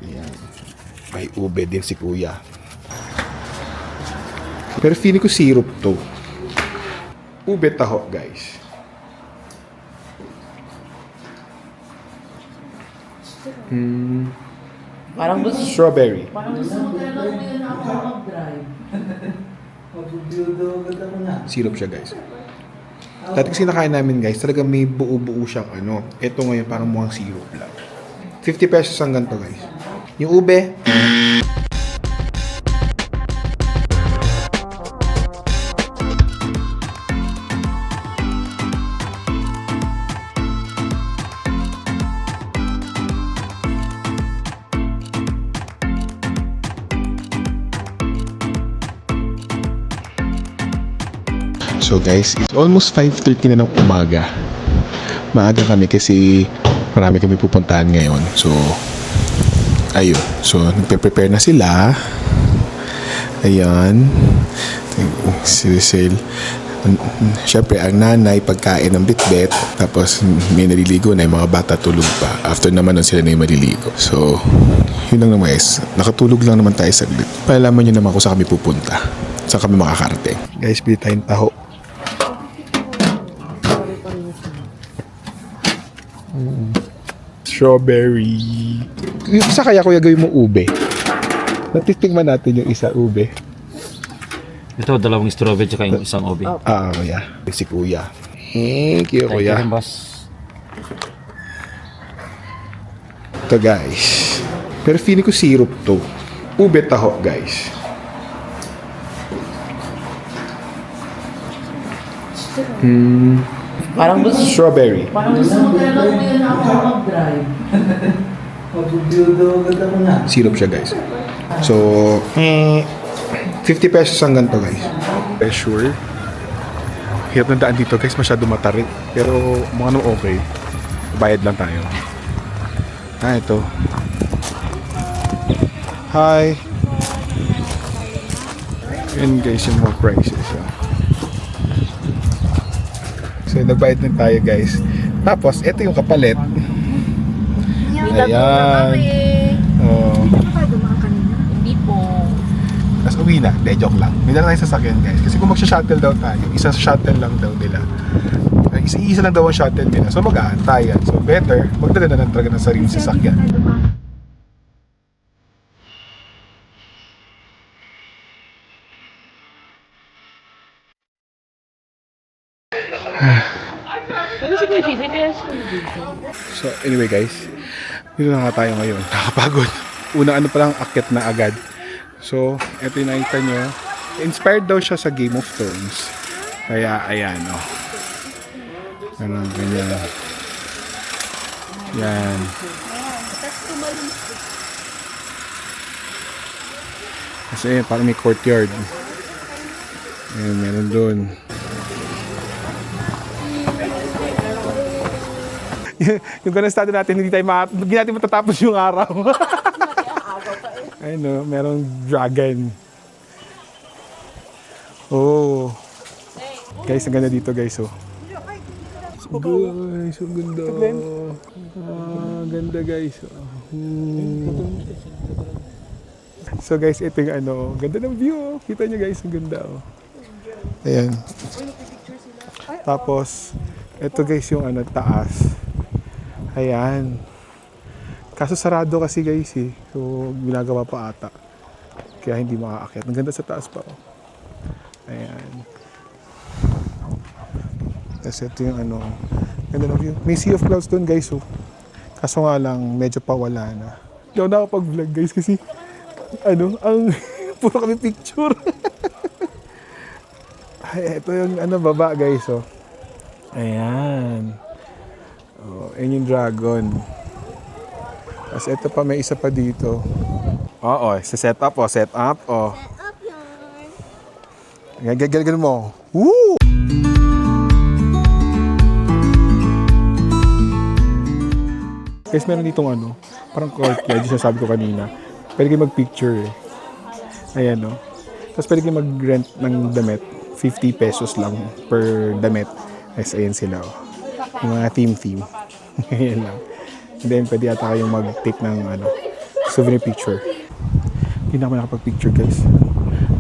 Ayan. May ube din si kuya. Pero feeling ko syrup to. Ube taho, guys. Parang gusto. Strawberry. Parang gusto mo talaga umiyan na ako mag-drive. Syrup siya, guys. Dati kasi nakain namin, guys, talaga may buo-buo siyang ano. Ito ngayon parang mukhang syrup lang. 50 pesos ang ganito, guys. Yung ube, so guys, it's almost 5:30 na ng umaga. Maaga kami kasi marami kami pupuntahan ngayon. So, ayun. So, nagpe-prepare na sila. Ayan. Si Rizal. Siyempre, ang nanay pagkain ng bitbit. Tapos, may naliligo na yung mga bata tulog pa. After naman nun sila na yung maliligo. So, yun lang naman guys. Nakatulog lang naman tayo saglit. Palalaman nyo naman kung saan kami pupunta. Saan kami makakarating. Guys, bili tayong taho. Strawberry. Yung isa kaya kuya gawin mo ube. Natitikman natin yung isa ube. Ito, dalawang strawberry tsaka yung isang ube. Kuya. Si kuya. Thank you, kuya. Thank you, boss. Ito, guys. Pero feeling ko syrup to. Ube taho, guys. Parang gusto. Strawberry. Parang gusto mo talaga umiyan na ako mag-drive. Syrup siya, guys. So, 50 pesos ang ganito, guys. Sure. Hirap ng daan dito, guys. Masyado matarik. Pero, mga ano okay. Bayad lang tayo. Ito. Hi. Yan, guys, yung mga prices. So, nagbayad din tayo, guys. Tapos, ito yung kapalit. Ayan. Oh. Hindi po. Tapos uwi na. De, joke lang. May dala tayong sasakyan, guys. Kasi kung magsha-shuttle daw tayo, isa shuttle lang daw nila. Isa lang daw ang shuttle nila. So, mag-aantayan. So, better, magdala na lang talaga ng sariling sasakyan. So, anyway guys, dito na nga tayo ngayon. Nakapagod. Unang ano pa lang, akyat na agad. So, eto yung nakita nyo. Inspired daw siya sa Game of Thrones. Kaya, ayan, oh. Ganun, ganyan. Yan. Kasi, parang may courtyard. Ayan, meron doon. Yung ganun estado natin, hindi natin matatapos yung araw. Ayun no, merong dragon. Oh. Guys, ang ganda dito guys, oh. Guys, ang ganda. Ganda guys. So guys, ito yung ano, ganda ng view. Kita nyo guys, ang ganda. Oh. Ayan. Tapos, ito guys yung ano, taas. Ayan. Kaso sarado kasi guys eh. So, ginagawa pa ata. Kaya hindi makaakyat. Ang ganda sa taas pa. Oh. Ayan. Tapos ito yung ano. Ganda ng view. May sea of clouds doon guys. Oh. Kaso nga lang, medyo pawala na. Hindi ako nakapag-vlog guys kasi ano, ang puro kami picture. Ay, ito yung ano, baba guys. Oh. Ayan. Oh, yun yung dragon. Tapos ito pa, may isa pa dito. Oo, sa set up, oh, set up, oh. Ganyan mo. Woo! Guys, meron ditong ano, parang courtyard, yung sabi ko kanina. Pwede kayo mag-picture eh. Ayan, no? Tapos pwede kayo mag-rent ng damit. 50 pesos lang per damit. Yes, ayan sila, oh. Yung mga theme. Ayan lang. And then, pwede ata kayong mag-take ng ano, souvenir picture. Hindi na kami nakapag-picture guys.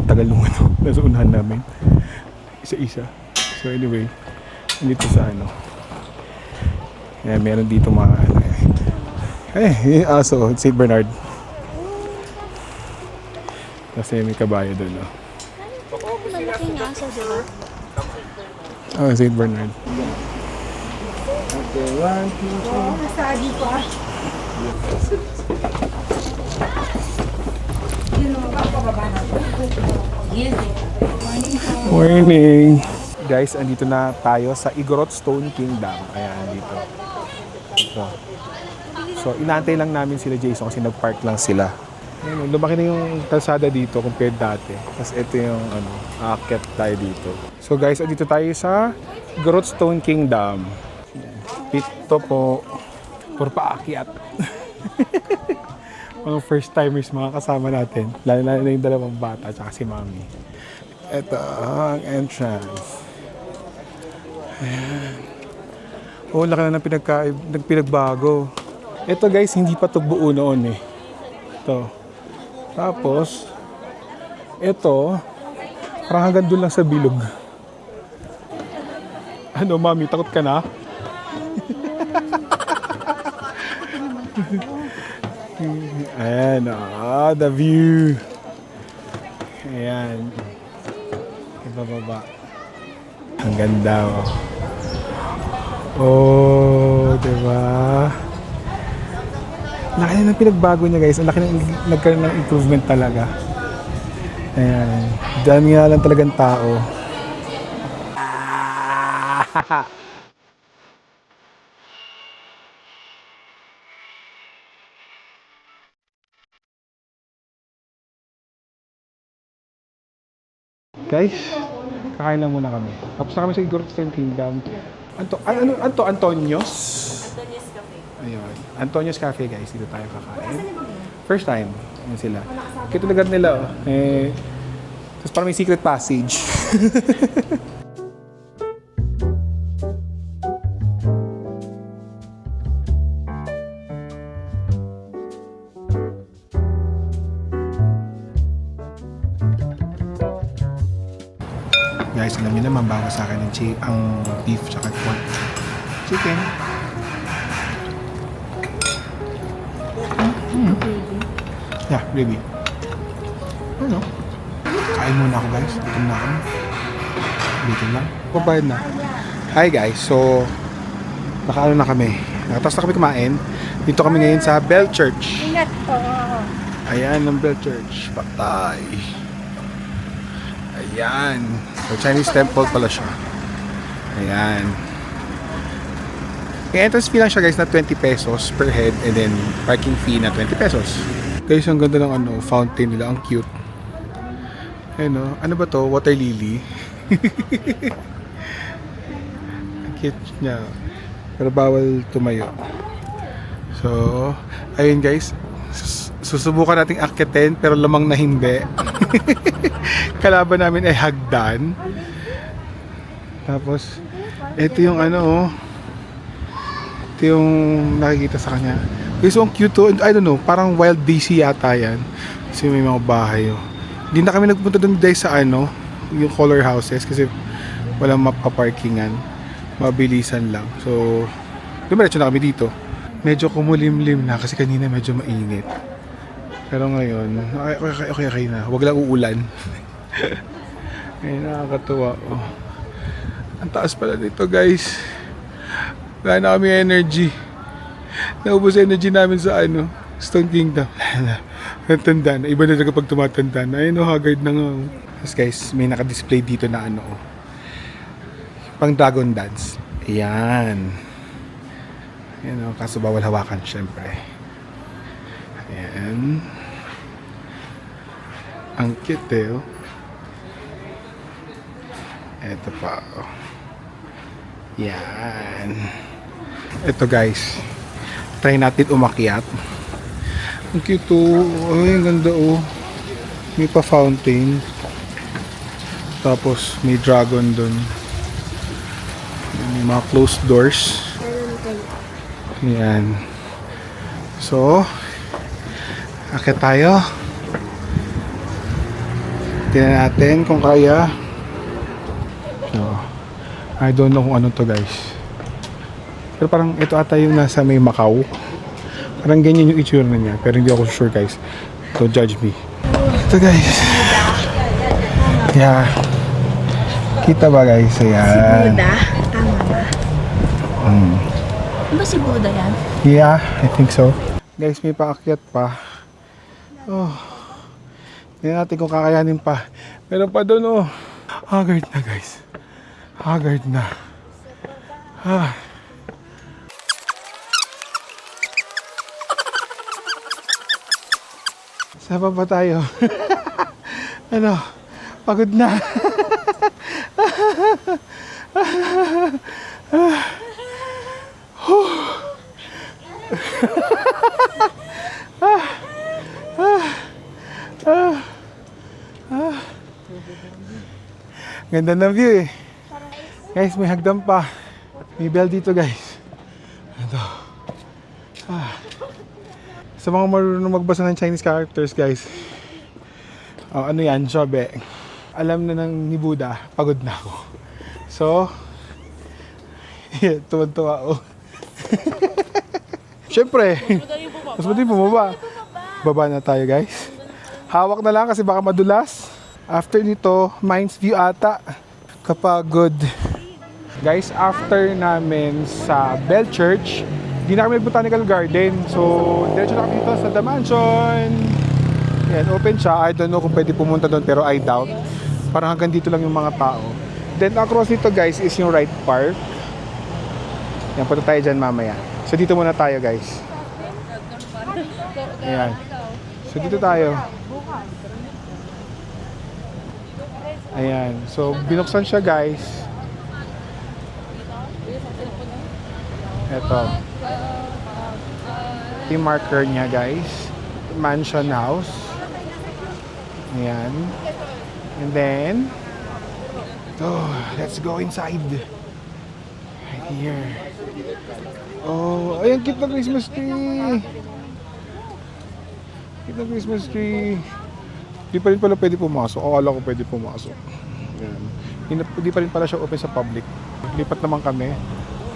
Tagal nung ano, nasa unahan namin. Isa-isa. So anyway, dito sa ano. Meron dito mga ano yung aso, St. Bernard. Kasi may kabayo doon. Malaking aso, diba? Oh, St. Bernard. Kasadi ko ah. Morning! Guys, andito na tayo sa Igorot Stone Kingdom. Ayan, dito. Ito. So, inaantay lang namin sila Jason kasi nag-park lang sila. Ayun, lumaki na yung kalsada dito compared dati. Tapos ito yung aakyat tayo dito. So guys, andito tayo sa Igorot Stone Kingdom. Ito po. Puro paakyat. Mga first timers, mga kasama natin. Lalo na yung dalawang bata at si mami. Ito ang entrance. Ayan. Oh, laki na ng pinagbago. Ito guys, hindi pa ito buo noon eh. Ito. Tapos, ito, parang hanggang doon lang sa bilog. Ano, mami, takot ka na? Ayan, the view. Ayan. Ibababa. Ang ganda, oh. Oh, diba? Laki na ng pinagbago niya, guys. Ang laki na nagkaroon ng improvement talaga. Ayan. Dami nga lang talagang tao. Guys, kakain lang muna kami. Tapos na kami sa Igorot Stone Kingdom. Antonios? Antonios Cafe. Ayun. Antonios Cafe, guys. Dito tayo kakain. First time. Ayun sila. Kito lugar nila, oh. Tapos parang may secret passage. Guys, alam niyo naman bago sa akin ang beef tsaka pork. Chicken. Yeah, gravy. Ano? Kain muna ako guys. Gutom na ako. Dito lang. Pabayad na. Hi guys, so nakaano na kami. Nakatapos na kami kumain. Dito kami ngayon sa Bell Church. Ingat po. Ayan ang Bell Church. Patay. Ayan. So, Chinese temple pala siya. Ayan. Yung entrance fee lang siya guys na 20 pesos per head and then parking fee na 20 pesos. Guys, ang ganda ng fountain nila. Ang cute. Ayan, ano ba to? Water lily. Ang cute niya. Pero bawal tumayo. So, ayun guys. Susubukan nating akyatin pero lamang na hindi. Kalaban namin ay hagdan. Tapos ito yung ito yung nakikita sa kanya. Guys, so ang cute to. I don't know, parang wild DC yata yan. Kasi may mga bahay. Hindi na kami nagpunta doon guys sa yung color houses kasi walang mapaparkingan. Mabilisan lang. So, dumiretso na kami dito. Medyo kumulimlim na kasi kanina medyo mainit. Pero ngayon, okay na. Huwag lang uulan. Ay, nakakatuwa. Oh. Ang taas pala dito, guys. Wala na kami energy. Naubos energy namin sa Stone Kingdom. Natanda na. Iba na talaga pag tumatanda na. Ayun, haggard na nga. Tapos guys, may naka-display dito na pang dragon dance. Ayan. Ayan, kaso bawal hawakan, syempre. Ayan. Ang cute eh, oh. Eto pa, oh. Yan. Ito guys. Try natin umakyat. Ang cute, oh. Ay, ang ganda, oh. May pa fountain. Tapos may dragon dun. May mga closed doors. Yan. So, Akit tayo. Tingnan natin kung kaya. So, I don't know kung ano to guys. Pero parang ito ata yung nasa may Macau. Parang ganyan yung itsura na niya. Pero hindi ako sure guys. Don't judge me. Ito guys. Yeah. Kita ba guys? Ayan. Buddha? Tama ba? Ano ba si Buddha yan? Yeah, I think so. Guys, may paakyat pa. Oh. Tingnan natin kung kakayanin pa. Meron pa doon oh. Haggard na guys. Haggard na. Ah. Saan pa ba tayo? Ano? Pagod na. Ganda ng view eh. Guys, may hagdan pa. May bell dito guys. Ito. Sa mga marunong magbasa ng Chinese characters guys. Oh, ano yan? Shobe. Alam na ng ni Buddha, pagod na ako. So, yeah, tuwan-tuwa ako. Siyempre, mas mati bumaba. Baba na tayo guys. Hawak na lang kasi baka madulas. After nito, Mines View ata. Kapagod. Guys, after namin sa Bell Church, di na kami Botanical Garden. So, diretso na kami dito sa The Mansion. Yan, open siya. I don't know kung pwede pumunta doon pero I doubt. Parang hanggang dito lang yung mga tao. Then across nito guys is yung Wright Park. Yan, punta tayo dyan mamaya. So dito muna tayo guys. Ayan. So dito tayo. Ayan. So binuksan siya guys. Ito. Ito yung marker niya guys. Mansion house. Ayan. And then let's go inside. Right here. Oh, ayan, cute na Christmas tree. Cute na Christmas tree. Di pa rin pala pwede pumasok. Akala ko pwede pumasok. Ayan. Di pa rin pala siya open sa public. Lipat naman kami.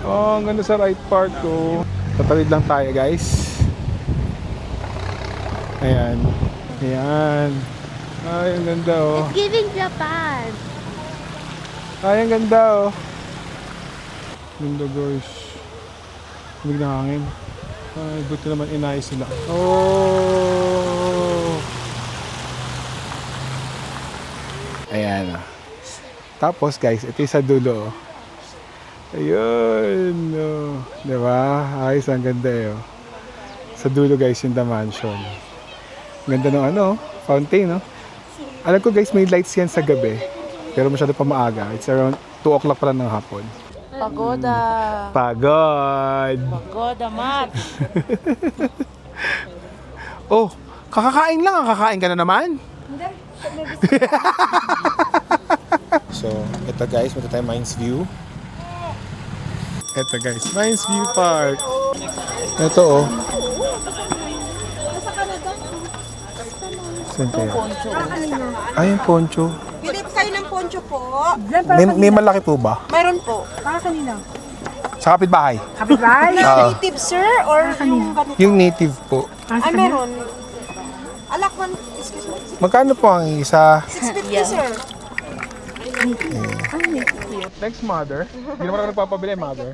Oh, ang ganda sa Wright Park ko. Tatawid lang tayo guys. Ayan. Ayan. Ay, ang ganda oh. It's giving Japan. Ay, ang ganda oh. Ganda guys. Humig na hangin. Ay, buti naman inayos sila. Oh! Ayan oh. Tapos guys, ito yung sa dulo oh. Ayun oh. Diba? Ayos, ang ganda eh oh. Sa dulo guys yung The Mansion. Ganda ng ano, fountain oh. Alam ko guys, may lights yan sa gabi. Pero masyado pa maaga. It's around 2 o'clock pa lang ng hapon. Pagoda. Pagod! Pagoda, Mat. Oh, kakakain lang. Kakain ka na naman? So, ito guys, punta tayo Mines View. Ito guys, Mines View Park. Ito oh. Saan kaya? Ay, yung poncho. Bili kayo ng poncho po. May malaki po ba? Mayroon po. Para kanina. Sa kapitbahay? Kapitbahay? Oo. Native, sir? Or yung ganito? Yung native po. Ay, meron. Alakman, excuse me. Magkano po ang isa? 650, sir. Thanks, mother. Hindi naman ako nagpapabili, mother.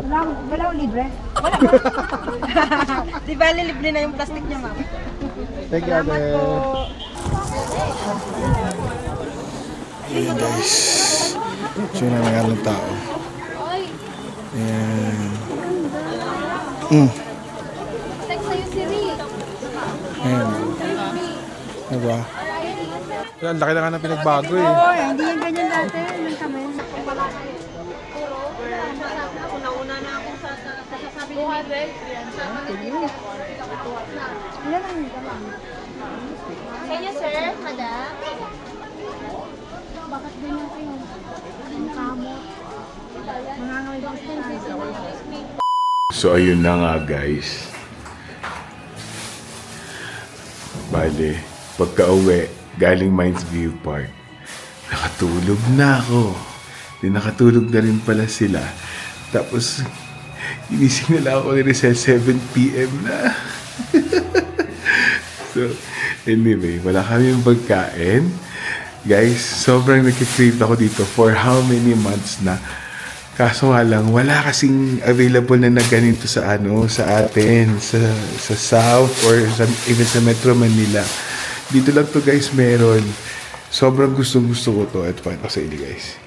Wala akong libre. Wala. Di ba, libre na yung plastic niya, ma'am? Thank you, ate. Ayan, guys. So yun ang nangyari ng tao. Ayan. Ayan. Diba? Yan, laki na nga ng pinagbago eh. Hindi yan ganyan dati. Nung kami. Ilan ang naman? Kaya sir, madam? Bakit ganyan kayo? Ang kamot. Mangangawin ako sa So ayun na nga guys. Bale, pagka-uwi, galing Mines View Park, nakatulog na ako. Di nakatulog na rin pala sila. Tapos, inising na lang ako ni Rizal 7 p.m. na. So, anyway, wala kaming pagkain. Guys, sobrang nag-crave ako dito for how many months na. Kaso nga lang, wala kasing available na ganito sa sa atin, sa South or even sa Metro Manila. Dito lang to guys meron. Sobrang gusto ko to. Ito pa sa inyo guys.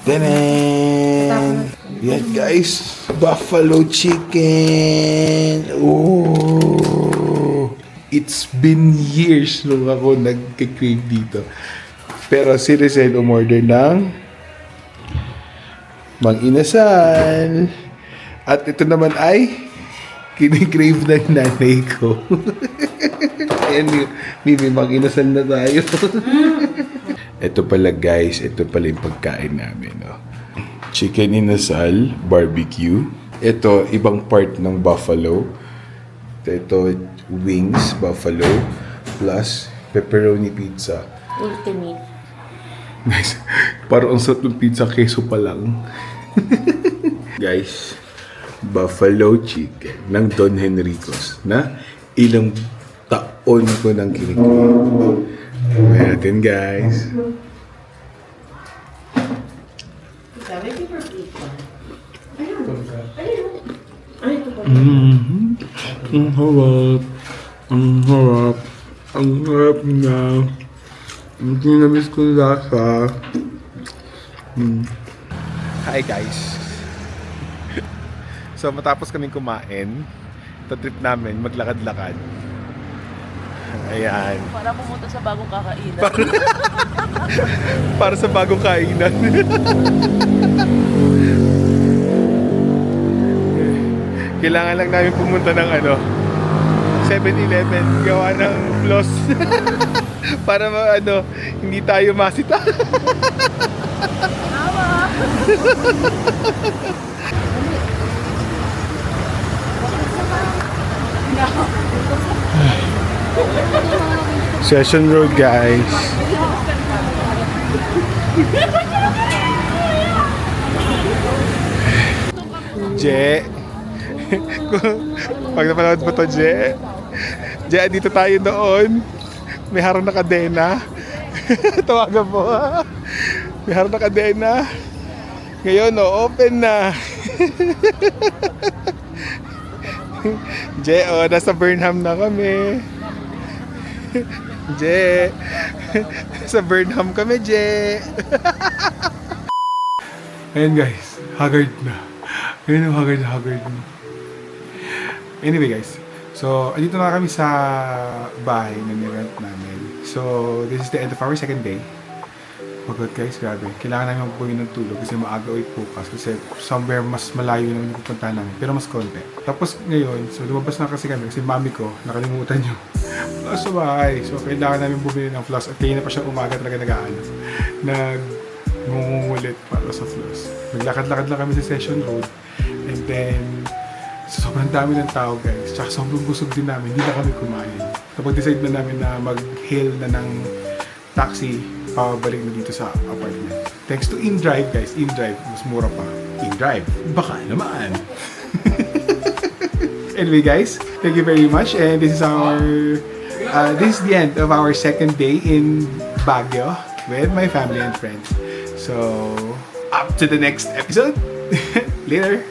Tanan! Yan guys, buffalo chicken! Oh! It's been years nung ako nag-crave dito. Pero si Rizal umorder ng Mang Inasal. At ito naman ay kinikrave ng nanay ko. Ayan, Mimi, Mang Inasal na tayo. Ito pala guys, ito pala yung pagkain namin. No? Chicken Inasal, barbecue. Ito, ibang part ng buffalo. Ito, wings, buffalo. Plus, pepperoni pizza. Ultimate. Guys, parang ang sarap ng pizza, keso pa lang. Guys, buffalo chicken ng Don Henrico's na ilang taon ko nang kinikrave. Ayan natin guys. Ang harap. Ang harap. Ang harap na. Hindi na-miss ko lasa. Hi guys. So matapos kaming kumain, ito trip namin, maglakad-lakad. Ayan. Para pumunta sa bagong kakainan. Para sa bagong kainan. Kailangan lang namin pumunta ng 7-Eleven, gawa ng floss. Para hindi tayo masita. Session Road guys. Je. Pag napanood mo to, Je. Je, dito tayo noon. May harang na kadena. Tawagan mo ha. May harang na kadena. Ngayon, open na. Je, nasa Burnham na kami. Je. Sa Burnham kami, Je. Ayan guys, haggard na. Ayan yung haggard na. Anyway guys, so andito na kami sa bahay na nirent namin. So this is the end of our second day. Pagod guys, grabe. Kailangan namin magbuhin ng tulog kasi maaga ulit bukas kasi somewhere mas malayo naman yung pupunta namin pero mas konti. Tapos ngayon, so lumabas na kasi kami kasi mami ko, nakalimutan nyo. Floss sa bahay. So kailangan namin bumili ng floss at kaya na pa siya umaga talaga ngungulit para sa floss. Naglakad-lakad lang kami sa Session Road and then sobrang dami ng tao guys. Tsaka sobrang busog din namin. Hindi na kami kumain. Napag-decide na namin na mag-hail na ng taxi pabalik na dito sa apartment. Thanks to InDrive guys. InDrive. Mas mura pa. InDrive. Baka naman. Anyway guys, thank you very much. And this is the end of our second day in Baguio with my family and friends. So, up to the next episode. Later.